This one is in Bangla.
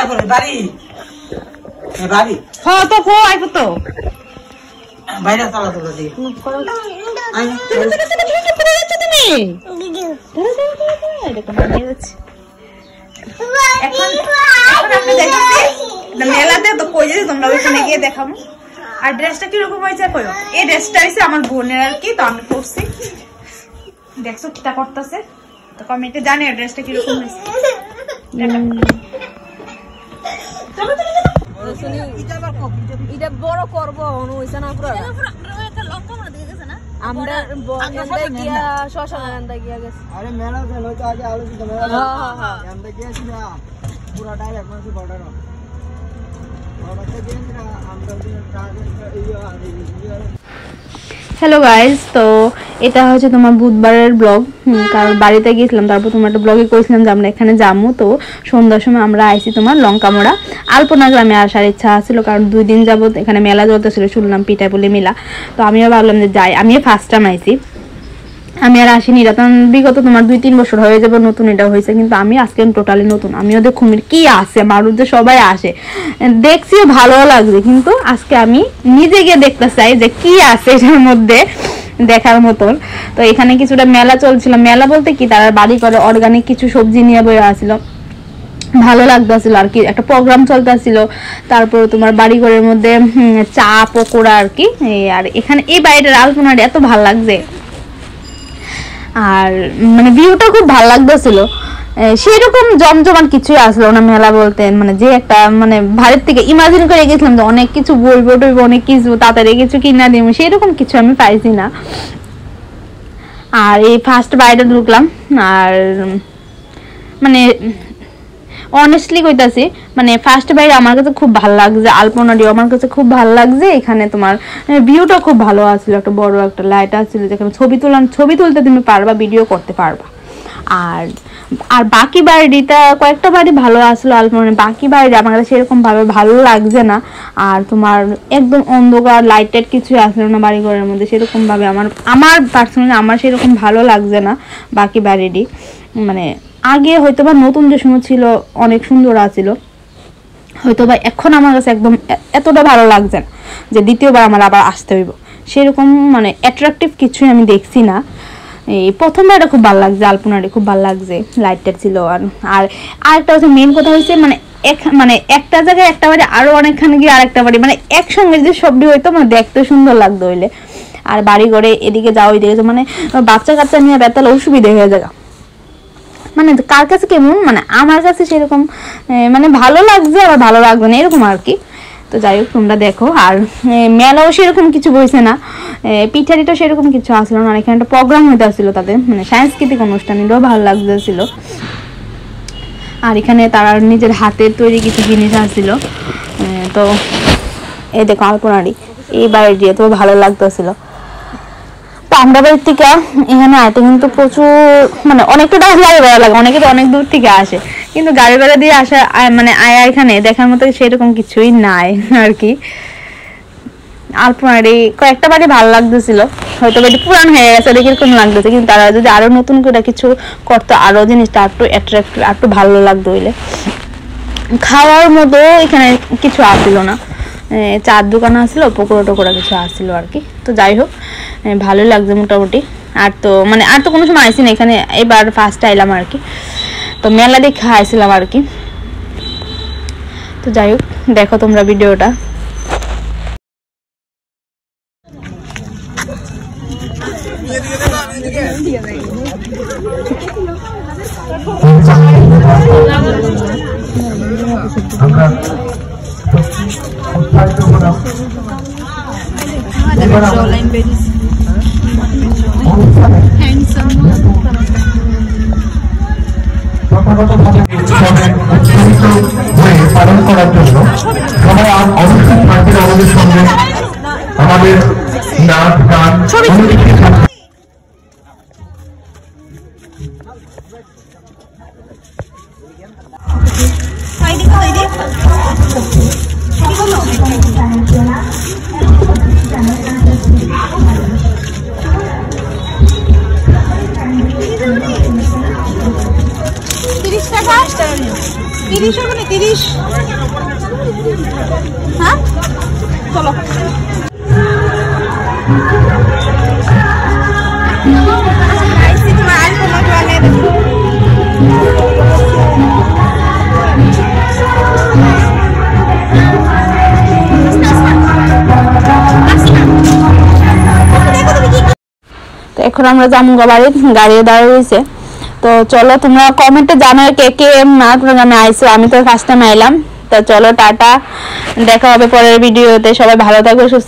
করে বাড়ি বাড়ি হ্যাঁ তো ফো আইবো তো বাইরে চালা তোলা দিয়ে মেলাতে তো কই যাই তোমরা ওইখানে গিয়ে দেখাবো। আর ড্রেসটা কিরকম হয়েছে কইও। এই ড্রেসটা হয়েছে আমার বোনের আর কি, তো আমি পরছি। দেখছো কিটা করতেছে, তো কমেন্টে জানে ড্রেসটা কিরকম হয়েছে। এটা বড় করবো হইছে না পুরো আমরা গিয়া শ্মশানে গিয়া গেছে। আরে মেলা চলো তো আগে আলোচিত মেলা আমরা গিয়েছি না পুরো ডাইরেক্ট মানে বর্ডার হ্যালো গাইজ, তো এটা হচ্ছে তোমার বুধবারের ব্লগ, কারণ বাড়িতে গিয়েছিলাম, তারপর তোমার একটা ব্লগে করেছিলাম যে আমরা এখানে যাবো। তো সন্ধ্যার সময় আমরা আইছি তোমার লঙ্কামোড়া আলপনা গ্রামে আসার ইচ্ছা ছিল, কারণ 2 দিন যাবত এখানে মেলা চলতেছিল, শুনলাম পিঠাপুলি মেলা। তো আমিও ভাবলাম যে যাই, আমিও ফার্স্ট টাইম আইছি, আমি আর আসিনি। এটা বিগত তোমার 2-3 বছর হয়ে যাবে নতুন এটা হয়েছে, কিন্তু আমি আজকে টোটালি নতুন। আমিও দেখুন কি আছে, মানুষ যে সবাই আসে দেখছিও ভালো লাগছে, কিন্তু আজকে আমি নিজে গিয়ে দেখতে চাই যে কি আছে এটার মধ্যে দেখার মতন। তো এখানে কিছুটা মেলা চলছিল, মেলা বলতে কি তারা বাড়ি করে অর্গানিক কিছু সবজি নিয়ে বয়ে আসছিল, ভালো লাগতেছিল আর কি, একটা প্রোগ্রাম চলতেছিল। তারপর তোমার বাড়িঘরের মধ্যে চা পকোড়া আর কি। আর এখানে এই বাড়িটার আলপনাটা এত ভালো লাগছে, আর মানে ভিউটা খুব ভালো লাগতেছিল। সেরকম জমজমান কিছুই আসলো না মেলা বলতে, মানে যে একটা মানে ভারত থেকে ইমাজিন করে গেছিলাম যে অনেক কিছু বলবো টইবো, অনেক কিছু তাড়াতাড়ি কিছু কিনা দিব, সেরকম কিছু আমি পাইছি না। আর এই ফার্স্ট বাইরে ঢুকলাম, আর মানে অনেস্টলি কইতাছি, মানে ফার্স্ট বাইরে আমার কাছে খুব ভালো লাগছে, আলপনাটিও আমার কাছে খুব ভালো লাগছে। এখানে তোমার ভিউটা খুব ভালো আসছিল, একটা বড় একটা লাইট আসছিল যেখানে ছবি তুলতে তুমি পারবা, ভিডিও করতে পারবা। আর বাকি বাড়িটা কয়েকটা বাড়ি ভালো আসলো আলপনা, বাকি বাড়ি আমার কাছে সেরকম ভাবে ভালো লাগছে না। আর তোমার একদম অন্ধকার, লাইট টাইট কিছু আসলো না বাড়িঘরের মধ্যে, সেরকম ভাবে আমার পার্সোনালি আমার সেরকম ভালো লাগছে না বাকি বাড়িটি। মানে আগে হয়তো বা নতুন যে সময় ছিল অনেক সুন্দর আছিল, হয়তো বা এখন আমার কাছে একদম এতটা ভালো লাগছে না যে দ্বিতীয়বার আমার আবার আসতে হইব, সেরকম মানে অ্যাট্রাকটিভ কিছুই আমি দেখছি না। এই প্রথমবার এটা খুব ভালো লাগছে, আলপনাটি খুব ভালো লাগছে, লাইটটা ছিল। আর আরেকটা হচ্ছে মেন কথা হচ্ছে মানে একটা জায়গায় একটা বাড়ি আরো অনেকখানে গিয়ে আরেকটা বাড়ি, মানে একসঙ্গে যে সবটি হইতো মানে দেখতে সুন্দর লাগতো হইলে। আর বাড়ি ঘরে এদিকে যাও ওইদিকে যাও, মানে বাচ্চা কাচ্চা নিয়ে বেতালে অসুবিধা হয়ে যায়, মানে কার কাছে কেমন, মানে আমার কাছে সেরকম মানে ভালো লাগছে আবার ভালো লাগবে না এরকম আর কি। তো যাই হোক তোমরা দেখো। আর মেলাও সেরকম কিছু বইছে না, পিঠাটিটা সেরকম কিছু আসলো না। এখানে একটা প্রোগ্রাম হইতে আসছিল তাদের, মানে সাংস্কৃতিক অনুষ্ঠান, এটাও ভালো লাগতেছিল। আর এখানে তারা নিজের হাতের তৈরি কিছু জিনিস আসছিল। তো এই দেখো আলপনাটি এই বাড়ি দিয়ে তো ভালো লাগতেছিল। আমরা বাড়ির থেকে এখানে আইতে কিন্তু প্রচুর মানে অনেকটা গাড়ি ভাড়া লাগে, অনেকে তো অনেক দূর থেকে আসে, কিন্তু গাড়ি ভাড়া দিয়ে আসা মানে আয়া এখানে দেখার মতো সেরকম কিছুই নাই আর কি। আলপনার এই কয়েকটা বাড়ি ভালো লাগতেছিল, হয়তো বাড়ি পুরান হয়ে গেছে দেখে এরকম লাগতেছে, কিন্তু তারা যদি আরো নতুন করে কিছু করতো, আরো জিনিসটা একটু অ্যাট্রাক্টিভ একটু ভালো লাগতো হইলে। খাওয়ার মতো এখানে কিছু আসছিল না, চার দোকান আসছিল, পকোড়া টকোড়া কিছু আসছিল আর কি। তো যাই হোক ভালোই লাগছে মোটামুটি। আর তো কোনো সময় আইসি না এখানে, এবার ফার্স্ট আইলাম আর কি। তো মেলা দেখে আইছিলাম আর কি। তো যাই হোক দেখো তোমরা ভিডিওটা। পালন করার জন্য সবাই অবশ্যই থাকবে আমাদের সঙ্গে, আমাদের নাচ গান 30 হবে না 30 হ্যাঁ চলো আইসি তোমার আর কোনো প্ল্যানে তো এখন আমরা জামুগা বাড়ির গাড়িও দাঁড়িয়ে রয়েছে তো চলো তোমরা কমেন্টে জানাও কে কে গ্রামে আইসো আমি তো ফার্স্ট টাইম আইলাম তো চলো টাটা দেখা হবে পরের ভিডিওতে সবাই ভালো থাকো সুস্থ